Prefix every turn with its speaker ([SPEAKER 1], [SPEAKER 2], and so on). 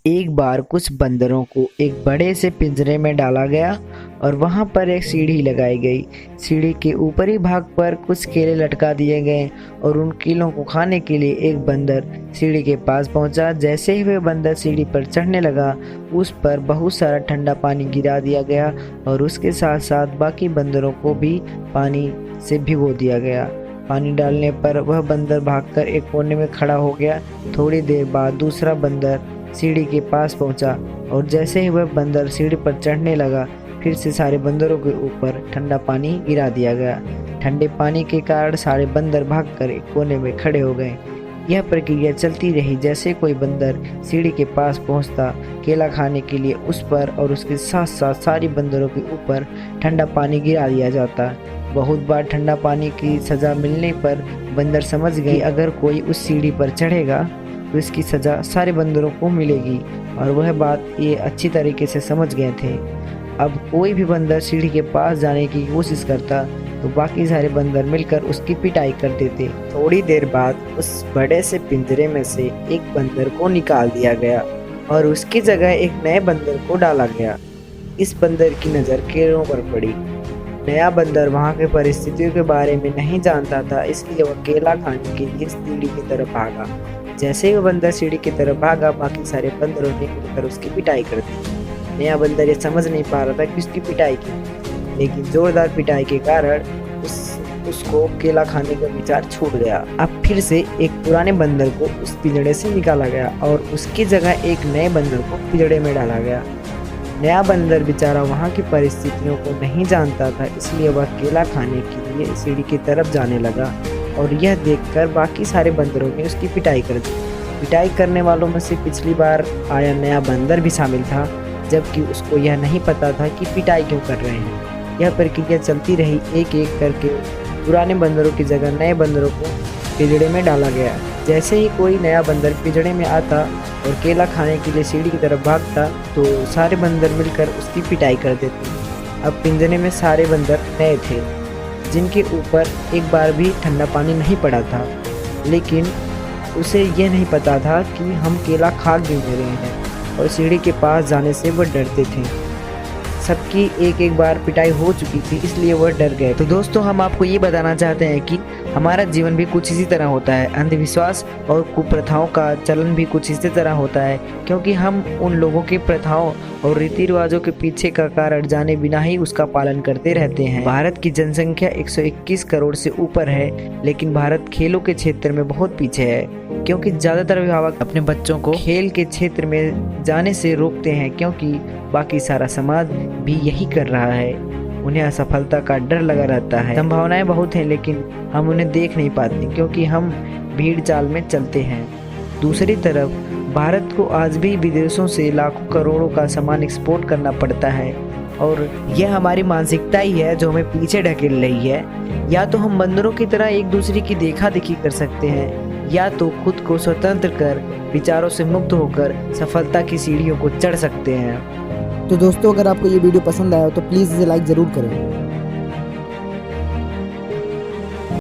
[SPEAKER 1] एक बार कुछ बंदरों को एक बड़े से पिंजरे में डाला गया और वहां पर एक सीढ़ी लगाई गई। सीढ़ी के ऊपरी भाग पर कुछ केले लटका दिए गए और उन केलों को खाने के लिए एक बंदर सीढ़ी के पास पहुंचा। जैसे ही वह बंदर सीढ़ी पर चढ़ने लगा, उस पर बहुत सारा ठंडा पानी गिरा दिया गया और उसके साथ साथ बाकी बंदरों को भी पानी से भिगो दिया गया। पानी डालने पर वह बंदर भागकर एक कोने में खड़ा हो गया। थोड़ी देर बाद दूसरा बंदर सीढ़ी के पास पहुंचा और जैसे ही वह बंदर सीढ़ी पर चढ़ने लगा, फिर से सारे बंदरों के ऊपर ठंडा पानी गिरा दिया गया। ठंडे पानी के कारण सारे बंदर भागकर एक कोने में खड़े हो गए। यह प्रक्रिया चलती रही। जैसे कोई बंदर सीढ़ी के पास पहुंचता, केला खाने के लिए उस पर और उसके साथ साथ सारी बंदरों के ऊपर ठंडा पानी गिरा दिया जाता। बहुत बार ठंडा पानी की सज़ा मिलने पर बंदर समझ गए अगर कोई उस सीढ़ी पर चढ़ेगा तो इसकी सज़ा सारे बंदरों को मिलेगी, और वह बात ये अच्छी तरीके से समझ गए थे। अब कोई भी बंदर सीढ़ी के पास जाने की कोशिश करता तो बाकी सारे बंदर मिलकर उसकी पिटाई करते थे। थोड़ी देर बाद उस बड़े से पिंजरे में से एक बंदर को निकाल दिया गया और उसकी जगह एक नए बंदर को डाला गया। इस बंदर की नज़र केलों पर पड़ी। नया बंदर वहाँ के परिस्थितियों के बारे में नहीं जानता था, इसलिए वह केला खाने के लिए सीढ़ी की तरफ भागा। जैसे ही वह बंदर सीढ़ी की तरफ भागा, बाकी सारे बंदरों ने मिलकर उसकी पिटाई कर दी। नया बंदर ये समझ नहीं पा रहा था कि उसकी पिटाई की, लेकिन जोरदार पिटाई के कारण उसको केला खाने का विचार छूट गया। अब फिर से एक पुराने बंदर को उस पिंजड़े से निकाला गया और उसकी जगह एक नए बंदर को पिंजड़े में डाला गया। नया बंदर बेचारा वहाँ की परिस्थितियों को नहीं जानता था, इसलिए वह केला खाने के लिए सीढ़ी की तरफ जाने लगा और यह देखकर बाकी सारे बंदरों ने उसकी पिटाई कर दी। पिटाई करने वालों में से पिछली बार आया नया बंदर भी शामिल था, जबकि उसको यह नहीं पता था कि पिटाई क्यों कर रहे हैं। यह प्रक्रिया चलती रही। एक एक करके पुराने बंदरों की जगह नए बंदरों को पिंजड़े में डाला गया। जैसे ही कोई नया बंदर पिंजड़े में आता और केला खाने के लिए सीढ़ी की तरफ भागता तो सारे बंदर मिलकर उसकी पिटाई कर देते। अब पिंजरे में सारे बंदर नए थे, जिनके ऊपर एक बार भी ठंडा पानी नहीं पड़ा था, लेकिन उसे यह नहीं पता था कि हम केला खा क्यों रहे हैं, और सीढ़ी के पास जाने से वह डरते थे। सबकी एक एक बार पिटाई हो चुकी थी, इसलिए वह डर गए। तो दोस्तों, हम आपको ये बताना चाहते हैं कि हमारा जीवन भी कुछ इसी तरह होता है। अंधविश्वास और कुप्रथाओं का चलन भी कुछ इसी तरह होता है, क्योंकि हम उन लोगों की प्रथाओं और रीति रिवाजों के पीछे का कारण जाने बिना ही उसका पालन करते रहते हैं। भारत की जनसंख्या 121 करोड़ से ऊपर है, लेकिन भारत खेलों के क्षेत्र में बहुत पीछे है, क्योंकि ज़्यादातर अभिभावक अपने बच्चों को खेल के क्षेत्र में जाने से रोकते हैं, क्योंकि बाकी सारा समाज भी यही कर रहा है। उन्हें असफलता का डर लगा रहता है। संभावनाएं बहुत हैं, लेकिन हम उन्हें देख नहीं पाते, क्योंकि हम भीड़ चाल में चलते हैं। दूसरी तरफ भारत को आज भी विदेशों से लाखों करोड़ों का सामान एक्सपोर्ट करना पड़ता है, और यह हमारी मानसिकता ही है जो हमें पीछे ढकेल रही है। या तो हम बंदरों की तरह एक दूसरे की देखा देखी कर सकते हैं, या तो खुद को स्वतंत्र कर विचारों से मुक्त होकर सफलता की सीढ़ियों को चढ़ सकते हैं।
[SPEAKER 2] तो दोस्तों, अगर आपको ये वीडियो पसंद आया हो तो प्लीज़ इसे लाइक ज़रूर करें।